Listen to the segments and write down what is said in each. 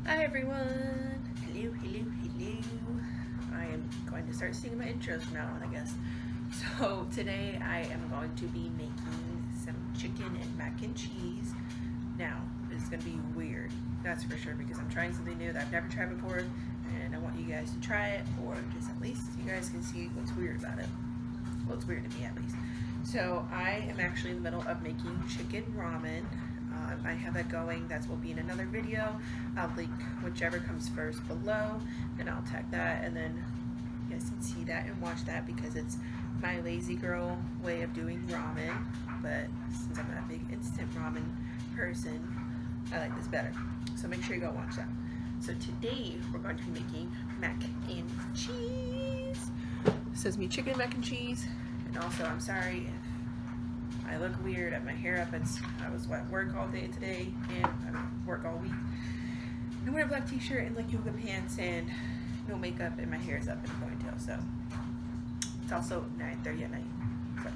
Hi everyone! Hello, hello, hello. I am going to start singing my intros from now on, I guess. So today I am going to be making some chicken and mac and cheese. Now, it's going to be weird, that's for sure, because I'm trying something new that I've never tried before, and I want you guys to try it, or just at least you guys can see what's weird about it. Well, it's weird to me at least. So I am actually in the middle of making chicken ramen. I have that going. That will be in another video. I'll link whichever comes first below, and I'll tag that, and then you guys can see that and watch that because it's my lazy girl way of doing ramen. But since I'm not a big instant ramen person, I like this better. So make sure you go watch that. So today we're going to be making mac and cheese. It says me chicken mac and cheese, and also I'm sorry if I look weird. I have my hair up. I was at work all day today, and I work all week. I wear a black t-shirt and like yoga pants and no makeup, and my hair is up in a ponytail. So it's also 9:30 at night. So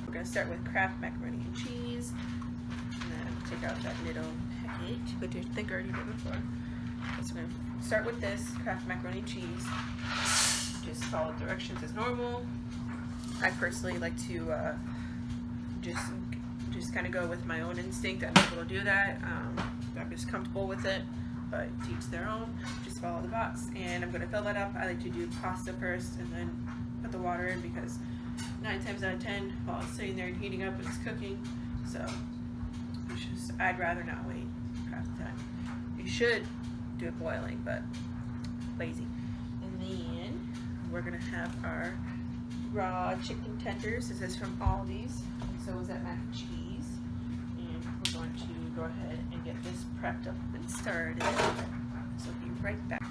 we're gonna start with Kraft macaroni and cheese, and then take out that little packet, which I think I already did before. So we're gonna start with this Kraft macaroni and cheese. Just follow directions as normal. I personally like to just kind of go with my own instinct. I'm able to do that. I'm just comfortable with it, but to each their own. Just follow the box, and I'm going to fill that up. I like to do pasta first and then put the water in because 9 times out of 10 while it's sitting there and heating up, it's cooking. So I'd rather not wait half the time. You should do it boiling, but lazy. And then we're going to have our raw chicken tenders. This is from Aldi's. So is that mac and cheese, and we're going to go ahead and get this prepped up and started. So be right back.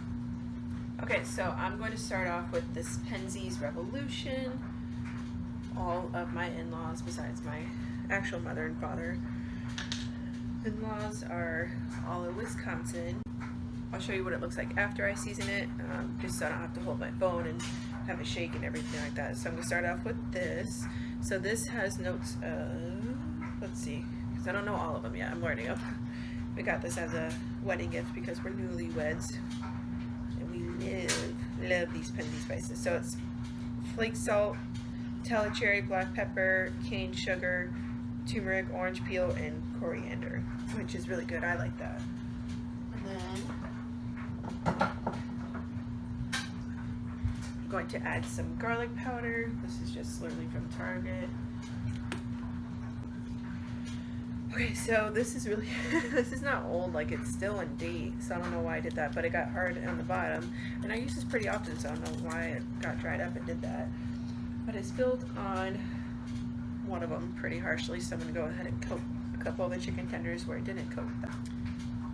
Okay, so I'm going to start off with this Penzeys Revolution. All of my in-laws, besides my actual mother and father, in-laws are all in Wisconsin. I'll show you what it looks like after I season it, just so I don't have to hold my phone and have a shake and everything like that. So I'm going to start off with this. So this has notes of, let's see, because I don't know all of them yet. I'm learning them. We got this as a wedding gift because we're newlyweds, and we love these Penzeys spices. So it's flake salt, Telecherry, black pepper, cane sugar, turmeric, orange peel, and coriander, which is really good. I like that. And then going to add some garlic powder. This is just literally from Target. Okay, so this is really, this is not old, like it's still in date, so I don't know why I did that, but it got hard on the bottom, and I use this pretty often, so I don't know why it got dried up and did that. But it spilled on one of them pretty harshly, so I'm going to go ahead and coat a couple of the chicken tenders where it didn't coat them.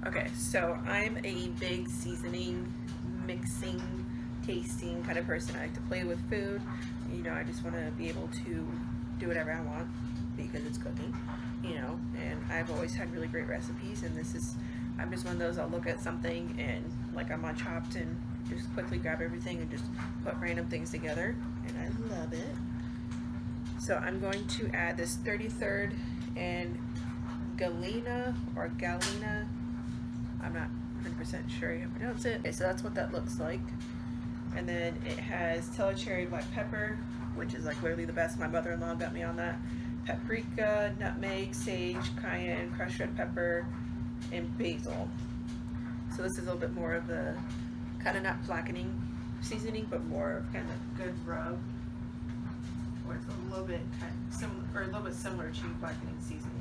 Okay, so I'm a big seasoning, mixing, tasting kind of person. I like to play with food. You know, I just want to be able to do whatever I want because it's cooking, you know, and I've always had really great recipes, and this is, I'm just one of those, I'll look at something and like I'm on Chopped and just quickly grab everything and just put random things together, and I love it. So I'm going to add this 33rd and Galena, I'm not 100% sure how to pronounce it. Okay, so that's what that looks like. And then it has Telecherry black pepper, which is like literally the best. My mother-in-law got me on that. Paprika, nutmeg, sage, cayenne, crushed red pepper, and basil. So this is a little bit more of the kind of not blackening seasoning, but more of kind of good rub, or it's a little bit kind of similar, or a little bit similar to blackening seasoning.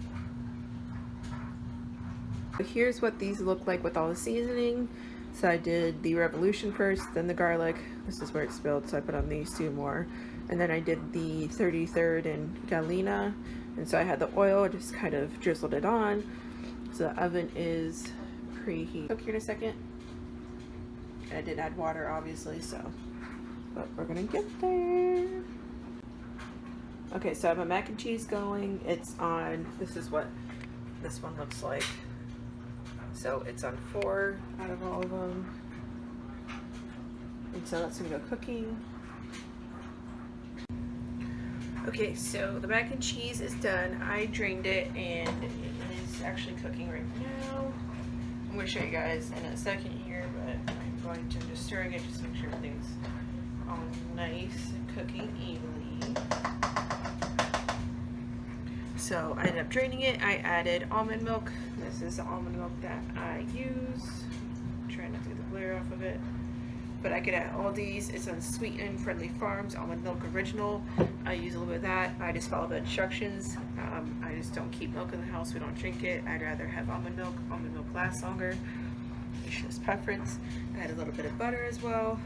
So here's what these look like with all the seasoning. So I did the Revolution first, then the garlic. This is where it spilled, so I put on these two more. And then I did the 33rd and Galena. And so I had the oil, just kind of drizzled it on. So the oven is preheat. Cook here in a second. And I did add water, obviously, so, but we're gonna get there. Okay, so I have a mac and cheese going. It's on, this is what this one looks like. So it's on 4 out of all of them. And so that's gonna go cooking. Okay, so the mac and cheese is done. I drained it, and it is actually cooking right now. I'm going to show you guys in a second here, but I'm going to just stir it just to make sure everything's all nice and cooking evenly. So I ended up draining it. I added almond milk. This is the almond milk that I use. Try not to get the glare off of it. But I get at Aldi's. It's unsweetened, Friendly Farms, almond milk original. I use a little bit of that. I just follow the instructions. I just don't keep milk in the house. We don't drink it. I'd rather have almond milk. Almond milk lasts longer. It's just preference. I add a little bit of butter as well.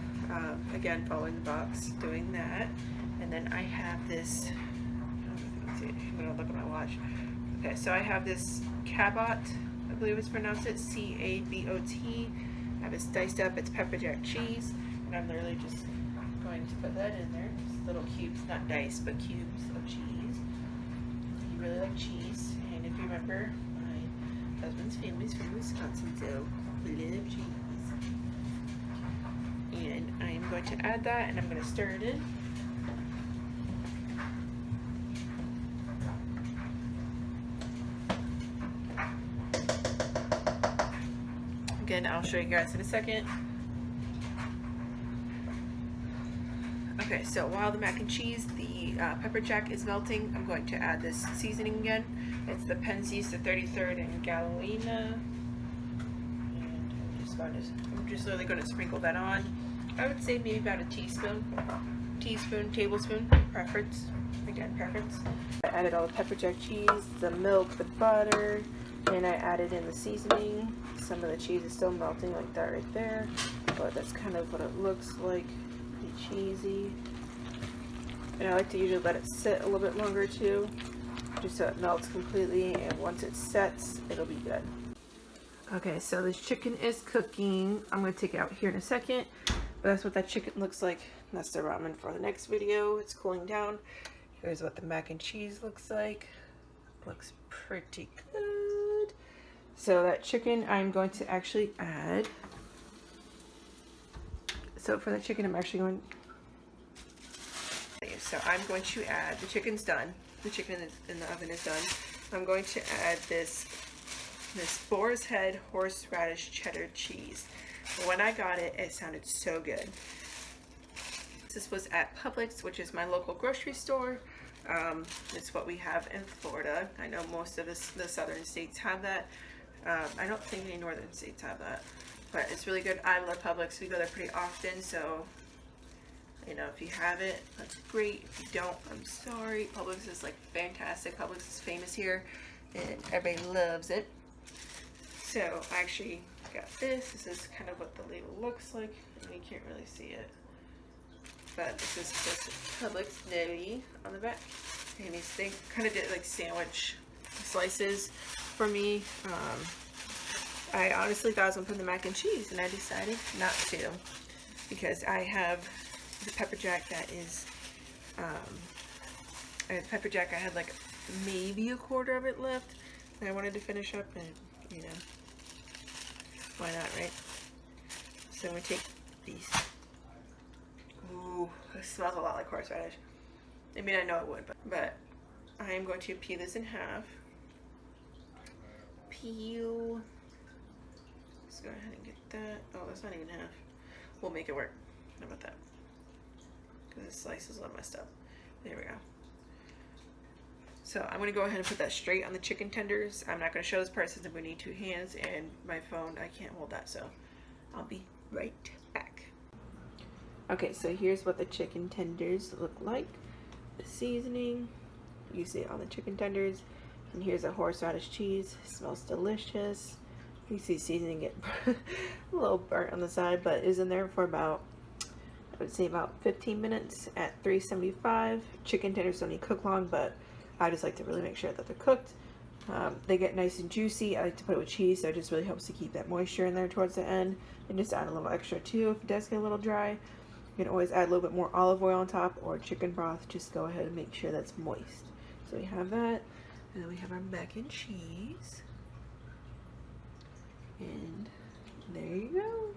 Again, following the box, doing that. And then I have this, I'm gonna look at my watch. Okay, so I have this Cabot, I believe it's pronounced it, C-A-B-O-T. I have this diced up, it's pepper jack cheese, and I'm literally just going to put that in there. Just little cubes, not diced, but cubes of cheese. You really like cheese, and if you remember, my husband's family's from Wisconsin, so we love cheese. And I am going to add that, and I'm going to stir it in. Again, I'll show you guys in a second. Okay, so while the mac and cheese, the pepper jack is melting, I'm going to add this seasoning again. It's the Penzeys, the 33rd and Galena. And I'm just literally going to sprinkle that on. I would say maybe about a teaspoon, tablespoon, preference. Again, preference. I added all the pepper jack cheese, the milk, the butter, and I added in the seasoning. Some of the cheese is still melting like that right there, but that's kind of what it looks like, pretty cheesy. And I like to usually let it sit a little bit longer too, just so it melts completely, and once it sets, it'll be good. Okay, so this chicken is cooking. I'm going to take it out here in a second, but that's what that chicken looks like. That's the ramen for the next video. It's cooling down. Here's what the mac and cheese looks like. Looks pretty good. So that chicken I'm going to actually add. So for the chicken I'm actually going, so I'm going to add, the chicken's done. The chicken in the oven is done. I'm going to add this Boar's Head horseradish cheddar cheese. When I got it, it sounded so good. This was at Publix, which is my local grocery store. It's what we have in Florida. I know most of the southern states have that. I don't think any northern states have that, but it's really good. I love Publix. We go there pretty often, so you know, if you have it, that's great. If you don't, I'm sorry. Publix is like fantastic. Publix is famous here, and everybody loves it. So I actually got this. This is kind of what the label looks like, and you can't really see it, but this is just Publix nibby on the back. And they kind of did like sandwich slices for me. I honestly thought I was gonna put the mac and cheese, and I decided not to, because I have the pepper jack that is, I had pepper jack, I had like maybe a quarter of it left, and I wanted to finish up, and you know, why not, right? So I'm gonna take these. Ooh, it smells a lot like horseradish. I mean, I know it would, but I am going to peel this in half. Peel. Let's go ahead and get that. Oh, that's not even half. We'll make it work. How about that? Because the slice is a little messed up. There we go. So I'm going to go ahead and put that straight on the chicken tenders. I'm not going to show this part since I'm going to need 2 hands, and my phone, I can't hold that, so I'll be right back. Okay, so here's what the chicken tenders look like. The seasoning, you see it on the chicken tenders. And here's a horseradish cheese. It smells delicious. You see seasoning get a little burnt on the side, but is in there for about, I would say about 15 minutes at 375. Chicken tenders don't need cook long, but I just like to really make sure that they're cooked. They get nice and juicy. I like to put it with cheese, so it just really helps to keep that moisture in there towards the end. And just add a little extra too if it does get a little dry. You can always add a little bit more olive oil on top, or chicken broth. Just go ahead and make sure that's moist. So we have that. And then we have our mac and cheese. And there you go.